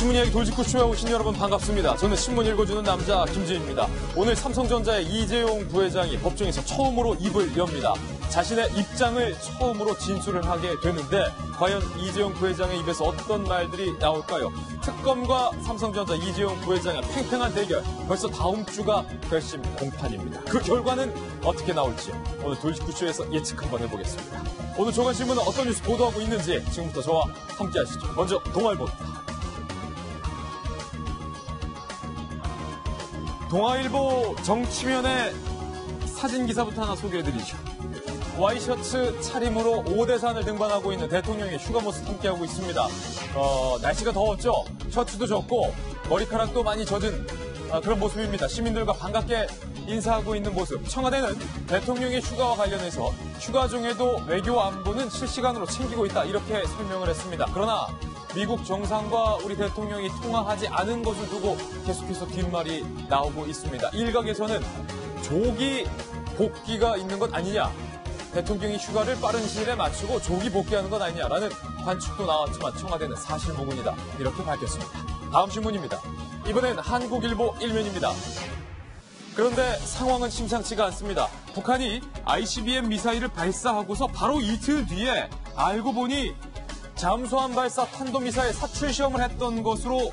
신문 이야기 돌직구쇼에 오신 여러분 반갑습니다. 저는 신문 읽어주는 남자 김지희입니다. 오늘 삼성전자의 이재용 부회장이 법정에서 처음으로 입을 엽니다. 자신의 입장을 처음으로 진술을 하게 되는데 과연 이재용 부회장의 입에서 어떤 말들이 나올까요? 특검과 삼성전자 이재용 부회장의 팽팽한 대결, 벌써 다음 주가 결심 공판입니다. 그 결과는 어떻게 나올지요? 오늘 돌직구쇼에서 예측 한번 해보겠습니다. 오늘 조간신문은 어떤 뉴스 보도하고 있는지 지금부터 저와 함께 하시죠. 먼저 동아일보입니다. 동아일보 정치면의 사진 기사부터 하나 소개해드리죠. 와이셔츠 차림으로 오대산을 등반하고 있는 대통령의 휴가 모습 함께하고 있습니다. 날씨가 더웠죠? 셔츠도 젖고 머리카락도 많이 젖은 그런 모습입니다. 시민들과 반갑게 인사하고 있는 모습. 청와대는 대통령의 휴가와 관련해서 휴가 중에도 외교 안보는 실시간으로 챙기고 있다, 이렇게 설명을 했습니다. 그러나 미국 정상과 우리 대통령이 통화하지 않은 것을 두고 계속해서 뒷말이 나오고 있습니다. 일각에서는 조기 복귀가 있는 것 아니냐, 대통령이 휴가를 빠른 시일에 마치고 조기 복귀하는 것 아니냐라는 관측도 나왔지만 청와대는 사실무근이다, 이렇게 밝혔습니다. 다음 신문입니다. 이번엔 한국일보 1면입니다. 그런데 상황은 심상치가 않습니다. 북한이 ICBM 미사일을 발사하고서 바로 이틀 뒤에 알고 보니 잠수함 발사 탄도미사일 사출 시험을 했던 것으로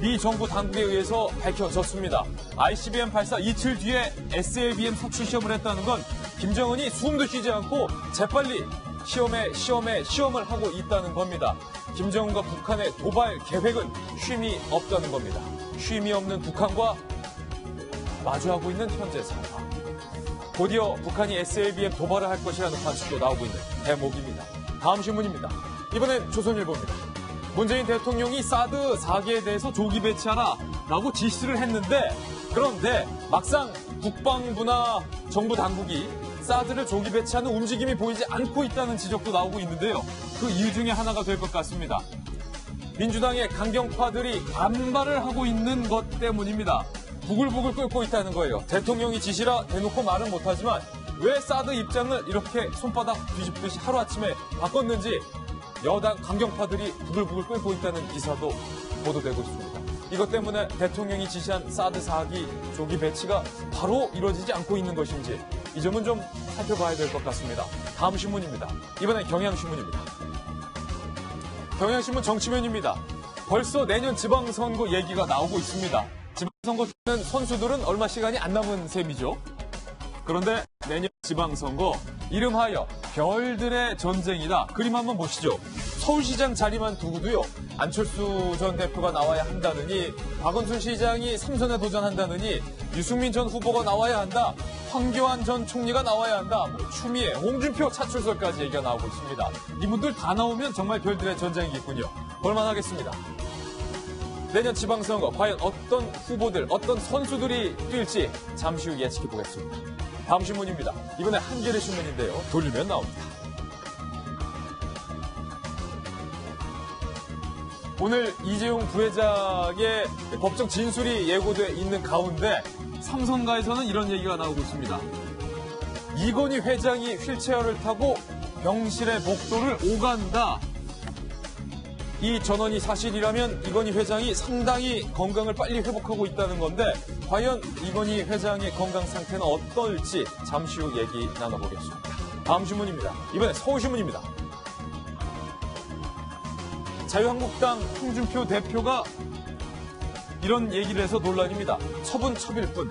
미 정부 당국에 의해서 밝혀졌습니다. ICBM 발사 이틀 뒤에 SLBM 사출 시험을 했다는 건 김정은이 숨도 쉬지 않고 재빨리 시험을 하고 있다는 겁니다. 김정은과 북한의 도발 계획은 쉼이 없다는 겁니다. 쉼이 없는 북한과 마주하고 있는 현재 상황. 곧이어 북한이 SLBM 도발을 할 것이라는 관측도 나오고 있는 대목입니다. 다음 신문입니다. 이번엔 조선일보입니다. 문재인 대통령이 사드 4기에 대해서 조기 배치하라라고 지시를 했는데, 그런데 막상 국방부나 정부 당국이 사드를 조기 배치하는 움직임이 보이지 않고 있다는 지적도 나오고 있는데요. 그 이유 중에 하나가 될 것 같습니다. 민주당의 강경파들이 반발을 하고 있는 것 때문입니다. 부글부글 끓고 있다는 거예요. 대통령이 지시라 대놓고 말은 못하지만 왜 사드 입장을 이렇게 손바닥 뒤집듯이 하루아침에 바꿨는지 여당 강경파들이 부글부글 끓고 있다는 기사도 보도되고 있습니다. 이것 때문에 대통령이 지시한 사드 4기 조기 배치가 바로 이루어지지 않고 있는 것인지 이 점은 좀 살펴봐야 될 것 같습니다. 다음 신문입니다. 이번엔 경향신문입니다. 경향신문 정치면입니다. 벌써 내년 지방선거 얘기가 나오고 있습니다. 지방선거 때는 선수들은 얼마 시간이 안 남은 셈이죠. 그런데 내년 지방선거 이름하여 별들의 전쟁이다. 그림 한번 보시죠. 서울시장 자리만 두고도요, 안철수 전 대표가 나와야 한다느니, 박원순 시장이 3선에 도전한다느니, 유승민 전 후보가 나와야 한다, 황교안 전 총리가 나와야 한다, 추미애, 홍준표 차출설까지 얘기가 나오고 있습니다. 이분들 다 나오면 정말 별들의 전쟁이겠군요. 볼만하겠습니다. 내년 지방선거 과연 어떤 후보들, 어떤 선수들이 뛸지 잠시 후 예측해 보겠습니다. 다음 신문입니다. 이번에 한겨레 신문인데요. 돌리면 나옵니다. 오늘 이재용 부회장의 법정 진술이 예고돼 있는 가운데 삼성가에서는 이런 얘기가 나오고 있습니다. 이건희 회장이 휠체어를 타고 병실의 복도를 오간다. 이 전언이 사실이라면 이건희 회장이 상당히 건강을 빨리 회복하고 있다는 건데, 과연 이건희 회장의 건강 상태는 어떨지 잠시 후 얘기 나눠보겠습니다. 다음 신문입니다. 이번에 서울신문입니다. 자유한국당 홍준표 대표가 이런 얘기를 해서 논란입니다. 첩은 뿐.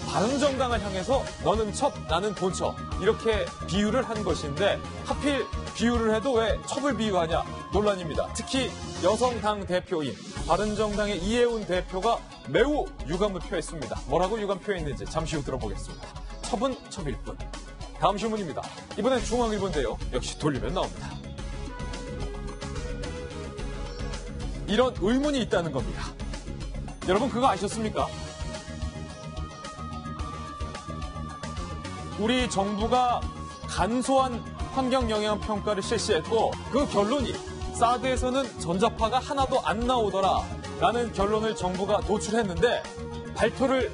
바른정당을 향해서 너는 첩, 나는 본첩, 이렇게 비유를 한 것인데 하필 비유를 해도 왜 첩을 비유하냐 논란입니다. 특히 여성당 대표인 바른정당의 이해운 대표가 매우 유감을 표했습니다. 뭐라고 유감 표했는지 잠시 후 들어보겠습니다. 첩일 뿐. 다음 신문입니다. 이번엔 중앙일보인데요. 역시 돌리면 나옵니다. 이런 의문이 있다는 겁니다. 여러분 그거 아셨습니까? 우리 정부가 간소한 환경영향평가를 실시했고 그 결론이 사드에서는 전자파가 하나도 안 나오더라라는 결론을 정부가 도출했는데 발표를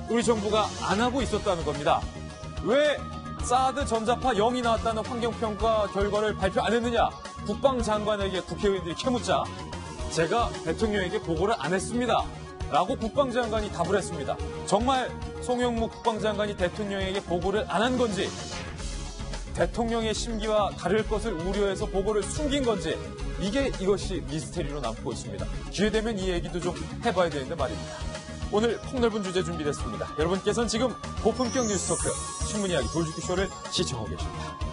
우리 정부가 안 하고 있었다는 겁니다. 왜 사드 전자파 0이 나왔다는 환경평가 결과를 발표 안 했느냐? 국방장관에게 국회의원들이 캐묻자 제가 대통령에게 보고를 안 했습니다. 라고 국방장관이 답을 했습니다. 정말 송영무 국방장관이 대통령에게 보고를 안 한 건지, 대통령의 심기와 다를 것을 우려해서 보고를 숨긴 건지, 이것이 미스테리로 남고 있습니다. 기회 되면 이 얘기도 좀 해봐야 되는데 말입니다. 오늘 폭넓은 주제 준비됐습니다. 여러분께서는 지금 고품격 뉴스토크 신문 이야기 돌직구쇼를 시청하고 계십니다.